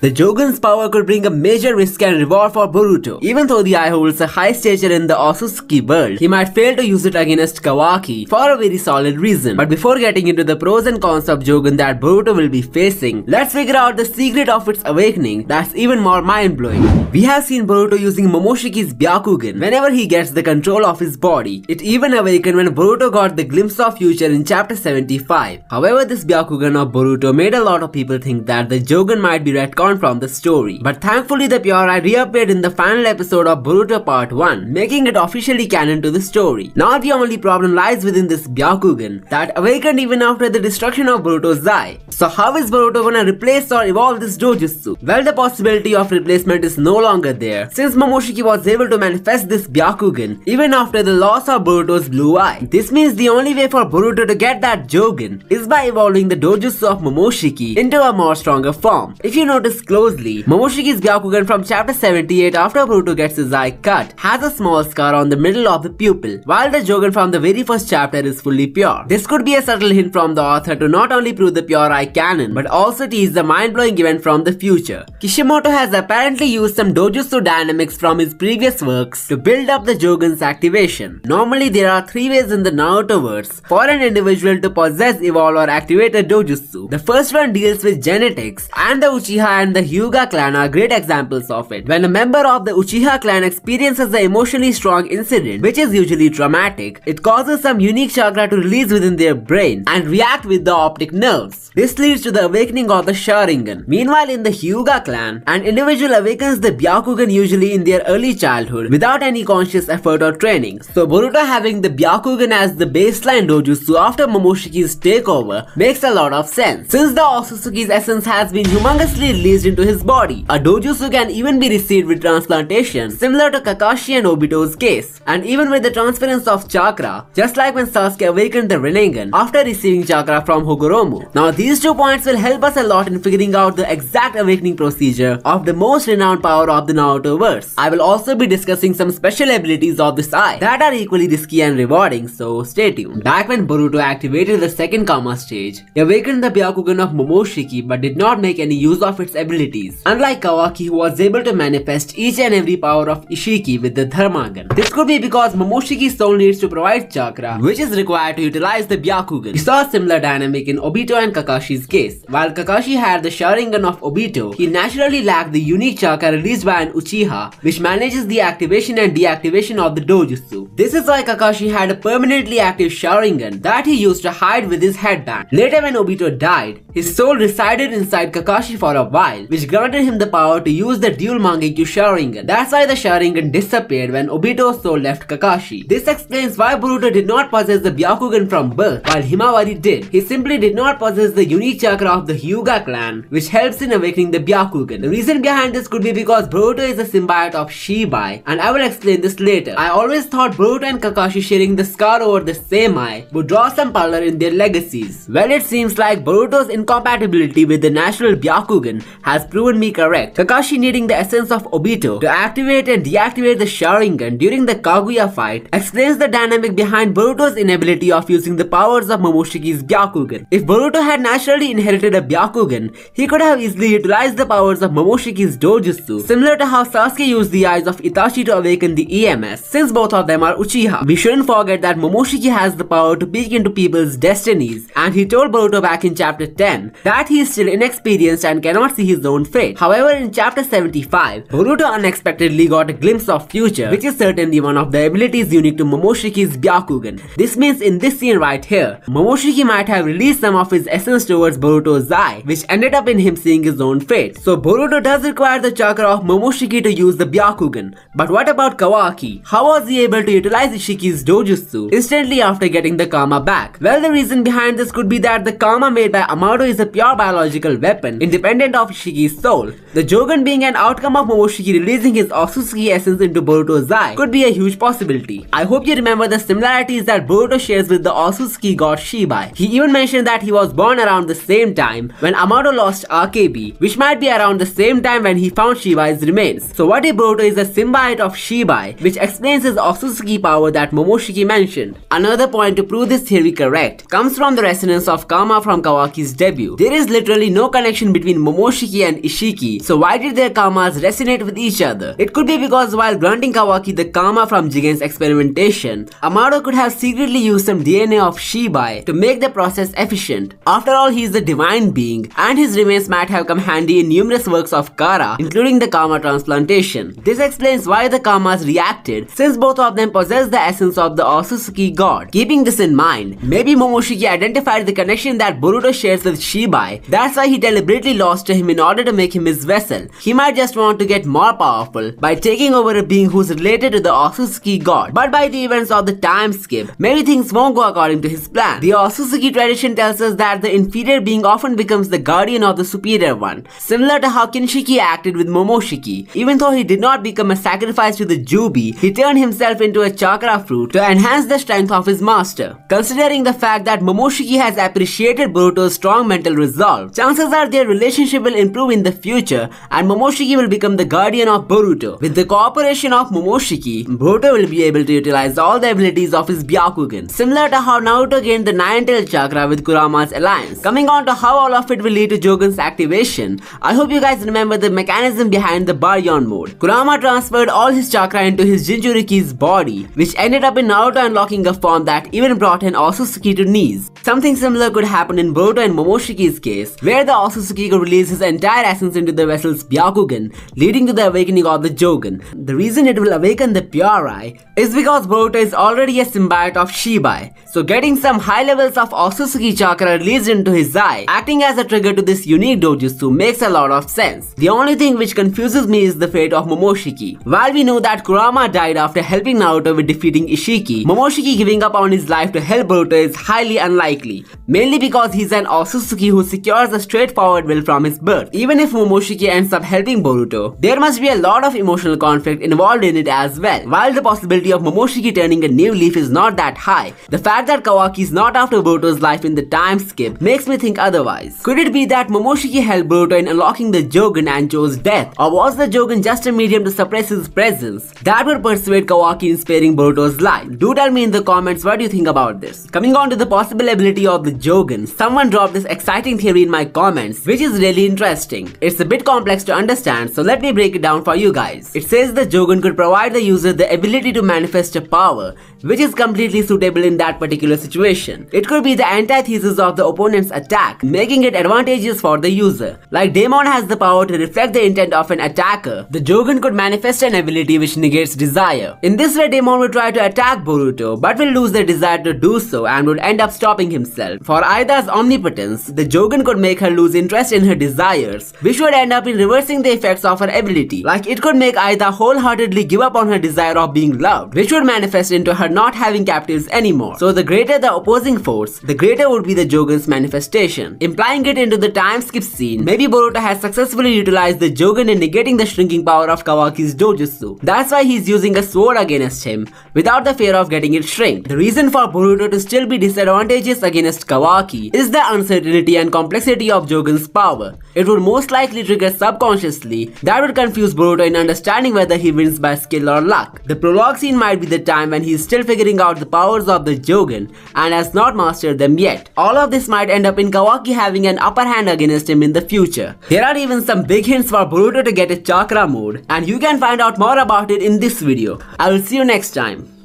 The Jougan's power could bring a major risk and reward for Boruto. Even though the eye holds a high stature in the Otsutsuki world, he might fail to use it against Kawaki for a very solid reason. But before getting into the pros and cons of Jougan that Boruto will be facing, let's figure out the secret of its awakening that's even more mind-blowing. We have seen Boruto using Momoshiki's Byakugan whenever he gets the control of his body. It even awakened when Boruto got the glimpse of future in chapter 75. However, this Byakugan of Boruto made a lot of people think that the Jougan might be retconned from the story. But thankfully the Pure Eye reappeared in the final episode of Boruto Part 1, making it officially canon to the story. Now the only problem lies within this Byakugan that awakened even after the destruction of Boruto's eye. So how is Boruto gonna replace or evolve this dojutsu? Well, the possibility of replacement is no longer there, since Momoshiki was able to manifest this Byakugan even after the loss of Boruto's blue eye. This means the only way for Boruto to get that Jougan is by evolving the dojutsu of Momoshiki into a more stronger form. If you notice closely, Momoshiki's Byakugan from chapter 78 after Boruto gets his eye cut has a small scar on the middle of the pupil, while the Jougan from the very first chapter is fully pure. This could be a subtle hint from the author to not only prove the Pure Eye canon, but also tease the mind-blowing event from the future. Kishimoto has apparently used some dojutsu dynamics from his previous works to build up the Jougan's activation. Normally there are 3 ways in the Narutoverse for an individual to possess, evolve or activate a dojutsu. The first one deals with genetics, and the Uchiha and the Hyuga clan are great examples of it. When a member of the Uchiha clan experiences an emotionally strong incident, which is usually traumatic, it causes some unique chakra to release within their brain and react with the optic nerves. This leads to the awakening of the Sharingan. Meanwhile, in the Hyuga clan, an individual awakens the Byakugan usually in their early childhood without any conscious effort or training. So Boruto having the Byakugan as the baseline dojutsu after Momoshiki's takeover makes a lot of sense, since the Otsutsuki's essence has been humongously released into his body. A dojutsu can even be received with transplantation, similar to Kakashi and Obito's case, and even with the transference of chakra, just like when Sasuke awakened the Rinnegan after receiving chakra from Hogoromo. Now these 2 points will help us a lot in figuring out the exact awakening procedure of the most renowned power of the Narutoverse. I will also be discussing some special abilities of this eye that are equally risky and rewarding, so stay tuned. Back when Boruto activated the second Kama stage, he awakened the Byakugan of Momoshiki but did not make any use of its abilities, unlike Kawaki who was able to manifest each and every power of Ishiki with the Dharmagan. This could be because Momoshiki's soul needs to provide chakra, which is required to utilize the Byakugan. We saw a similar dynamic in Obito and Kakashi's case. While Kakashi had the Sharingan of Obito, he naturally lacked the unique chakra released by an Uchiha, which manages the activation and deactivation of the dojutsu. This is why Kakashi had a permanently active Sharingan that he used to hide with his headband. Later when Obito died, his soul resided inside Kakashi for a while, which granted him the power to use the dual Mangekyo Sharingan. That's why the Sharingan disappeared when Obito's soul left Kakashi. This explains why Boruto did not possess the Byakugan from birth, while Himawari did. He simply did not possess the unique chakra of the Hyuga clan, which helps in awakening the Byakugan. The reason behind this could be because Boruto is a symbiote of Shibai, and I will explain this later. I always thought Boruto and Kakashi sharing the scar over the same eye would draw some parallel in their legacies. Well, it seems like Boruto's incompatibility with the natural Byakugan has proven me correct. Kakashi needing the essence of Obito to activate and deactivate the Sharingan during the Kaguya fight explains the dynamic behind Boruto's inability of using the powers of Momoshiki's Byakugan. If Boruto had naturally inherited a Byakugan, he could have easily utilized the powers of Momoshiki's dojutsu, similar to how Sasuke used the eyes of Itachi to awaken the EMS, since both of them are Uchiha. We shouldn't forget that Momoshiki has the power to peek into people's destinies, and he told Boruto back in chapter 10 that he is still inexperienced and cannot see his own fate. However, in chapter 75, Boruto unexpectedly got a glimpse of future, which is certainly one of the abilities unique to Momoshiki's Byakugan. This means in this scene right here, Momoshiki might have released some of his essence towards Boruto's eye, which ended up in him seeing his own fate. So Boruto does require the chakra of Momoshiki to use the Byakugan. But what about Kawaki? How was he able to utilize Ishiki's dojutsu instantly after getting the Kama back? Well, the reason behind this could be that the Kama made by Amado is a pure biological weapon, independent of Ishiki's soul. The Jougan being an outcome of Momoshiki releasing his Otsutsuki essence into Boruto's eye could be a huge possibility. I hope you remember the similarities that Boruto shares with the Otsutsuki god Shibai. He even mentioned that he was born around the same time when Amado lost AKB, which might be around the same time when he found Shibai's remains. So what if Boruto is a symbiote of Shibai, which explains his Otsutsuki power that Momoshiki mentioned? Another point to prove this theory correct comes from the resonance of Kama from Kawaki's debut. There is literally no connection between Momoshiki Momoshiki and Ishiki, so why did their karmas resonate with each other? It could be because while granting Kawaki the karma from Jougan's experimentation, Amado could have secretly used some DNA of Shibai to make the process efficient. After all, he is the divine being, and his remains might have come handy in numerous works of Kara, including the karma transplantation. This explains why the karmas reacted, since both of them possess the essence of the Otsutsuki god. Keeping this in mind, maybe Momoshiki identified the connection that Boruto shares with Shibai. That's why he deliberately lost to him in order to make him his vessel. He might just want to get more powerful by taking over a being who's related to the Otsutsuki god. But by the events of the time skip, maybe things won't go according to his plan. The Otsutsuki tradition tells us that the inferior being often becomes the guardian of the superior one, similar to how Kinshiki acted with Momoshiki. Even though he did not become a sacrifice to the Jubi, he turned himself into a chakra fruit to enhance the strength of his master. Considering the fact that Momoshiki has appreciated Boruto's strong mental resolve, chances are their relationship will improve in the future and Momoshiki will become the guardian of Boruto. With the cooperation of Momoshiki, Boruto will be able to utilize all the abilities of his Byakugan, similar to how Naruto gained the Nine-Tailed Chakra with Kurama's alliance. Coming on to how all of it will lead to Jougan's activation, I hope you guys remember the mechanism behind the Baryon mode. Kurama transferred all his chakra into his Jinchuriki's body, which ended up in Naruto unlocking a form that even brought an Otsutsuki to knees. Something similar could happen in Boruto and Momoshiki's case, where the Otsutsuki could release his entire essence into the vessel's Byakugan, leading to the awakening of the Jougan. The reason it will awaken the Pure Eye is because Boruto is already a symbiote of Shibai, so getting some high levels of Otsutsuki chakra released into his eye, acting as a trigger to this unique dojutsu, makes a lot of sense. The only thing which confuses me is the fate of Momoshiki. While we know that Kurama died after helping Naruto with defeating Ishiki, Momoshiki giving up on his life to help Boruto is highly unlikely, mainly because he's an Otsutsuki who secures a straightforward will from his birth. Even if Momoshiki ends up helping Boruto, there must be a lot of emotional conflict involved in it as well. While the possibility of Momoshiki turning a new leaf is not that high, the fact that Kawaki is not after Boruto's life in the time skip makes me think otherwise. Could it be that Momoshiki helped Boruto in unlocking the Jougan and Joe's death, or was the Jougan just a medium to suppress his presence that would persuade Kawaki in sparing Boruto's life? Do tell me in the comments what you think about this. Coming on to the possible ability of the Jougan, someone dropped this exciting theory in my comments, which is really interesting. It's a bit complex to understand, so let me break it down for you guys. It says the Jougan could provide the user the ability to manifest a power which is completely suitable in that particular situation. It could be the antithesis of the opponent's attack, making it advantageous for the user. Like Daemon has the power to reflect the intent of an attacker, the Jougan could manifest an ability which negates desire. In this way, Daemon will try to attack Boruto, but will lose the desire to do so and would end up stopping himself. For Aida's omnipotence, the Jougan could make her lose interest in her desires, which would end up in reversing the effects of her ability. Like it could make Aida wholeheartedly give up on her desire of being loved, which would manifest into her not having captives anymore. So the greater the opposing force, the greater would be the Jougan's manifestation. Implying it into the time skip scene, maybe Boruto has successfully utilized the Jougan in negating the shrinking power of Kawaki's dojutsu. That's why he's using a sword against him, without the fear of getting it shrink. The reason for Boruto to still be disadvantageous against Kawaki is the uncertainty and complexity of Jougan's power. It would most likely trigger subconsciously that would confuse Boruto in understanding whether he wins by skill or luck. The prologue scene might be the time when he is still figuring out the powers of the Jougan and has not mastered them yet. All of this might end up in Kawaki having an upper hand against him in the future. There are even some big hints for Boruto to get a chakra mode, and you can find out more about it in this video. I will see you next time.